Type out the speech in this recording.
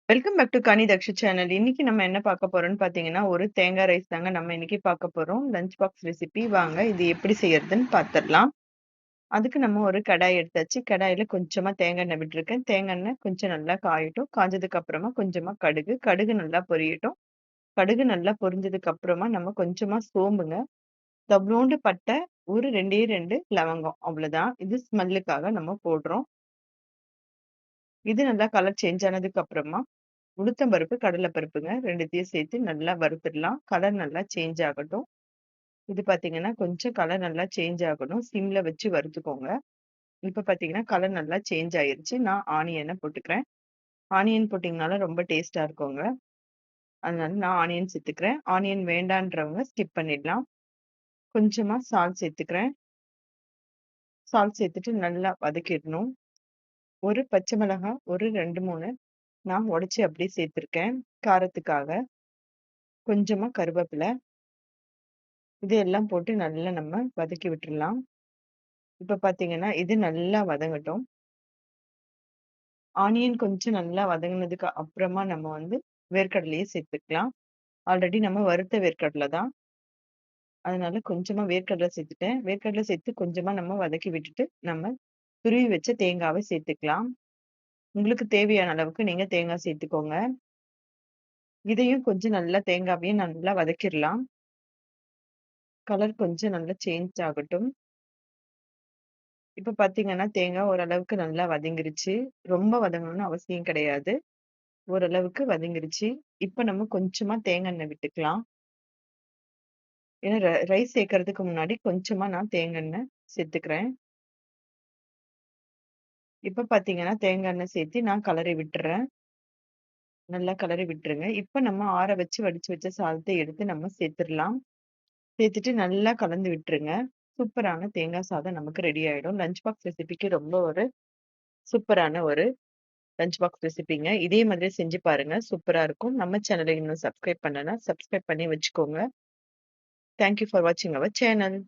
Welcome back to Ghani Daksha channel. இன்னைக்கு நம்ம என்ன பார்க்க போறோம்னு பார்த்தீங்கன்னா, ஒரு தேங்காய் ரைஸ் தாங்க நம்ம இன்னைக்கு பார்க்க போறோம். Lunch box recipe. வாங்க இது எப்படி செய்யறதுன்னு பார்த்துடலாம். அதுக்கு நம்ம ஒரு கடாய் எடுத்தாச்சு. கடாயில கொஞ்சமா தேங்காய் எண்ணெய் விட்டுருக்கேன். தேங்காய் எண்ணெய் கொஞ்சம் நல்லா காயட்டும். காஞ்சதுக்கு அப்புறமா கொஞ்சமா கடுகு. கடுகு நல்லா பொரியட்டும். கடுகு நல்லா பொரிஞ்சதுக்கு அப்புறமா நம்ம கொஞ்சமா சோம்புங்க. தவ்ளோண்டு பட்டை, ஒரு 2 லவங்கம். அவ்வளவுதான். இது ஸ்மெல்லுக்காக நம்ம போடுறோம். இது நல்லா கலர் சேஞ்ச் ஆனதுக்கு அப்புறமா உளுத்தம் பருப்பு, கடலை பருப்புங்க 2த்தையும் சேர்த்து நல்லா வறுத்துடலாம். கலர் நல்லா சேஞ்ச் ஆகட்டும். இது பார்த்தீங்கன்னா, கொஞ்சம் கலர் நல்லா சேஞ்ச் ஆகணும். சிம்ல வச்சு வறுத்துக்கோங்க. இப்ப பார்த்தீங்கன்னா, கலர் நல்லா சேஞ்ச் ஆயிருச்சு. நான் ஆனியன போட்டுக்கிறேன். ஆனியன் போட்டீங்கனால ரொம்ப டேஸ்ட்டா இருக்குங்க. அதனால நான் ஆனியன் சேர்த்துக்கிறேன். ஆனியன் வேண்டான்றவங்க ஸ்கிப் பண்ணிடலாம். கொஞ்சமா சால்ட் சேர்த்துக்கிறேன். சால்ட் சேர்த்துட்டு நல்லா வதக்கிடணும். ஒரு பச்சை மிளகாய், ஒரு 2, 3 நான் உடைச்சு அப்படியே சேர்த்துருக்கேன். காரத்துக்காக. கொஞ்சமா கருவேப்பிலை. இது எல்லாம் போட்டு நல்லா நம்ம வதக்கி விட்டுறலாம். இப்ப பார்த்தீங்கன்னா, இது நல்லா வதங்கட்டும். ஆனியன் கொஞ்சம் நல்லா வதங்குனதுக்கு அப்புறமா நம்ம வந்து வேர்க்கடலைய சேர்த்துக்கலாம். ஆல்ரெடி நம்ம வறுத்த வேர்க்கடல தான். அதனால கொஞ்சமா வேர்க்கடலை சேர்த்துட்டேன். வேர்க்கடலை சேர்த்து கொஞ்சமா நம்ம வதக்கி விட்டுட்டு, நம்ம துருவி வச்ச தேங்காவ சேர்த்துக்கலாம். உங்களுக்கு தேவையான அளவுக்கு நீங்க தேங்காய் சேர்த்துக்கோங்க. இதையும் கொஞ்சம் நல்லா தேங்காவையும் நல்லா வதக்கிரலாம். கலர் கொஞ்சம் நல்லா சேஞ்ச் ஆகட்டும். இப்ப பார்த்தீங்கன்னா, தேங்காய் ஓரளவுக்கு நல்லா வதங்கிருச்சு. ரொம்ப வதங்கணும்னு அவசியம் கிடையாது. ஓரளவுக்கு வதங்கிருச்சு. இப்ப நம்ம கொஞ்சமா தேங்காய் எண்ணெய் விட்டுக்கலாம். ஏன்னா ரைஸ் சேர்க்கறதுக்கு முன்னாடி கொஞ்சமா நான் தேங்காய் எண்ணெய் சேர்த்துக்கிறேன். இப்ப பார்த்தீங்கன்னா, தேங்காய் எண்ணெய் சேர்த்து நான் கலரி விட்டுறேன். நல்லா கலரி விட்டுருங்க. இப்ப நம்ம ஆற வச்சு வடிச்சு வச்ச சாதத்த எடுத்து நம்ம சேர்த்துரலாம். சேர்த்துட்டு நல்லா கலந்து விட்டுருங்க. சூப்பரான தேங்காய் சாதம் நமக்கு ரெடி ஆயிடும். லஞ்ச் பாக்ஸ் ரெசிபிக்கு ரொம்ப ஒரு சூப்பரான ஒரு லஞ்ச் பாக்ஸ் ரெசிபிங்க. இதே மாதிரி செஞ்சு பாருங்க. சூப்பரா இருக்கும். நம்ம சேனல இன்னும் சப்ஸ்கிரைப் பண்ணலனா, சப்ஸ்கிரைப் பண்ணி வச்சுக்கோங்க. Thank you for watching our channel.